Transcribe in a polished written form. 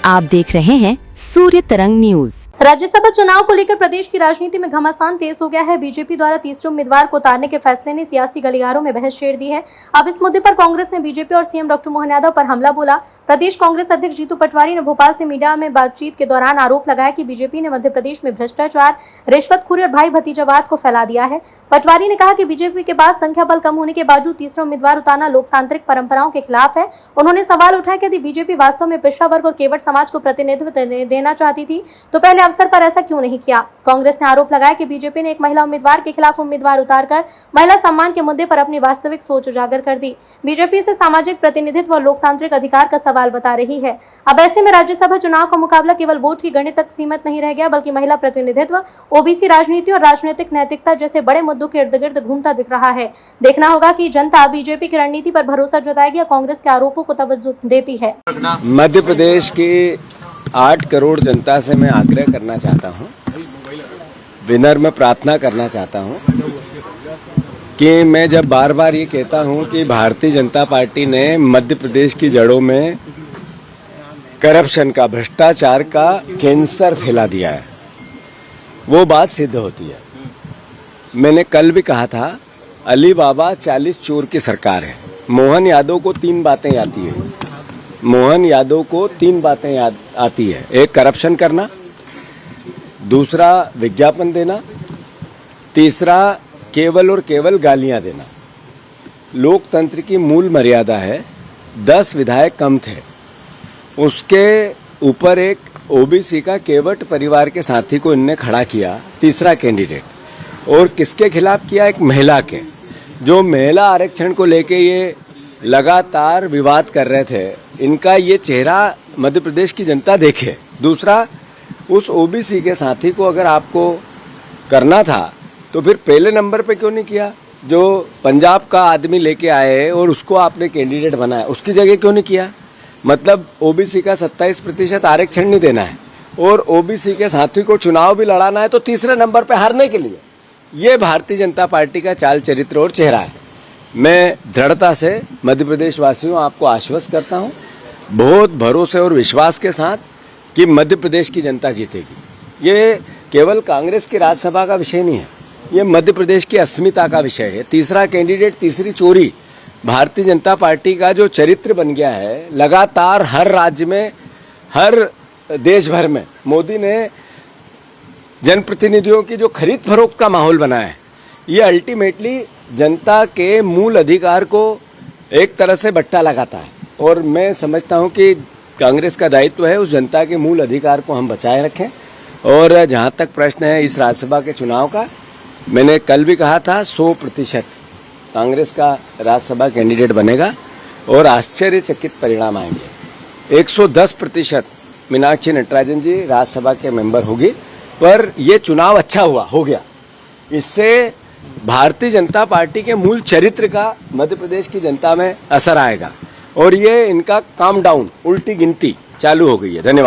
आप देख रहे हैं सूर्य तरंग न्यूज। राज्यसभा चुनाव को लेकर प्रदेश की राजनीति में घमासान तेज हो गया है। बीजेपी द्वारा तीसरे उम्मीदवार को उतारने के फैसले ने सियासी गलियारों में बहस छेड़ दी है। अब इस मुद्दे पर कांग्रेस ने बीजेपी और सीएम डॉक्टर मोहन यादव पर हमला बोला। प्रदेश कांग्रेस अध्यक्ष जीतू पटवारी ने भोपाल से मीडिया में बातचीत के दौरान आरोप लगाया कि बीजेपी ने मध्य प्रदेश में भ्रष्टाचार, रिश्वतखोरी और भाई भतीजावाद को फैला दिया है। पटवारी ने कहा कि बीजेपी के पास संख्या बल कम होने के बावजूद तीसरा उम्मीदवार उतारना लोकतांत्रिक परंपराओं के खिलाफ है। उन्होंने सवाल उठाया कि यदि बीजेपी वास्तव में पिछड़ा वर्ग और केवट समाज को प्रतिनिधित्व देना चाहती थी तो पहले अवसर पर ऐसा क्यों नहीं किया। कांग्रेस ने आरोप लगाया कि बीजेपी ने एक महिला उम्मीदवार के खिलाफ उम्मीदवार उतारकर महिला सम्मान के मुद्दे पर अपनी वास्तविक सोच उजागर कर दी। बीजेपी से सामाजिक प्रतिनिधित्व और लोकतांत्रिक अधिकार का सवाल बता रही है। अब ऐसे में राज्यसभा चुनाव का मुकाबला केवल वोट की गणित तक सीमित नहीं रह गया, बल्कि महिला प्रतिनिधित्व, ओबीसी राजनीति और राजनीतिक नैतिकता जैसे बड़े मुद्दों के इर्द गिर्द घूमता दिख रहा है। देखना होगा कि जनता बीजेपी की रणनीति पर भरोसा जताएगी या कांग्रेस के आरोपों को तवज्जो देती है। मध्य प्रदेश की 8 करोड़ जनता से मैं आग्रह करना चाहता हूं, विनम्र प्रार्थना करना चाहता हूं कि मैं जब बार बार ये कहता हूं कि भारतीय जनता पार्टी ने मध्य प्रदेश की जड़ों में करप्शन का, भ्रष्टाचार का कैंसर फैला दिया है, वो बात सिद्ध होती है। मैंने कल भी कहा था, अली बाबा 40 चोर की सरकार है। मोहन यादव को 3 बातें आती है। मोहन यादव को 3 बातें याद आती है। एक, करप्शन करना, दूसरा विज्ञापन देना, तीसरा केवल और केवल गालियां देना। लोकतंत्र की मूल मर्यादा है 10 विधायक कम थे, उसके ऊपर एक ओबीसी का केवट परिवार के साथी को इनने खड़ा किया, तीसरा कैंडिडेट, और किसके खिलाफ किया? एक महिला के, जो महिला आरक्षण को लेके ये लगातार विवाद कर रहे थे। इनका ये चेहरा मध्य प्रदेश की जनता देखे। दूसरा, उस ओबीसी के साथी को अगर आपको करना था तो फिर पहले नंबर पे क्यों नहीं किया? जो पंजाब का आदमी लेके आए और उसको आपने कैंडिडेट बनाया, उसकी जगह क्यों नहीं किया? मतलब ओबीसी का 27% आरक्षण नहीं देना है और ओबीसी के साथी को चुनाव भी लड़ाना है तो तीसरे नंबर पे हारने के लिए। ये भारतीय जनता पार्टी का चाल चरित्र और चेहरा है। मैं दृढ़ता से मध्य प्रदेश वासियों आपको आश्वस्त करता हूं, बहुत भरोसे और विश्वास के साथ, कि मध्य प्रदेश की जनता जीतेगी। ये केवल कांग्रेस की राज्यसभा का विषय नहीं है, ये मध्य प्रदेश की अस्मिता का विषय है। तीसरा कैंडिडेट, तीसरी चोरी, भारतीय जनता पार्टी का जो चरित्र बन गया है, लगातार हर राज्य में, हर देश भर में मोदी ने जनप्रतिनिधियों की जो खरीद फरोख्त का माहौल बनाया है, ये अल्टीमेटली जनता के मूल अधिकार को एक तरह से बट्टा लगाता है। और मैं समझता हूं कि कांग्रेस का दायित्व है उस जनता के मूल अधिकार को हम बचाए रखें। और जहां तक प्रश्न है इस राज्यसभा के चुनाव का, मैंने कल भी कहा था 100% कांग्रेस का राज्यसभा कैंडिडेट बनेगा और आश्चर्यचकित परिणाम आएंगे। 110% मीनाक्षी नटराजन जी राज्यसभा के मेंबर होगी। पर यह चुनाव अच्छा हो गया। इससे भारतीय जनता पार्टी के मूल चरित्र का मध्य प्रदेश की जनता में असर आएगा और ये इनका काम डाउन, उल्टी गिनती चालू हो गई है। धन्यवाद।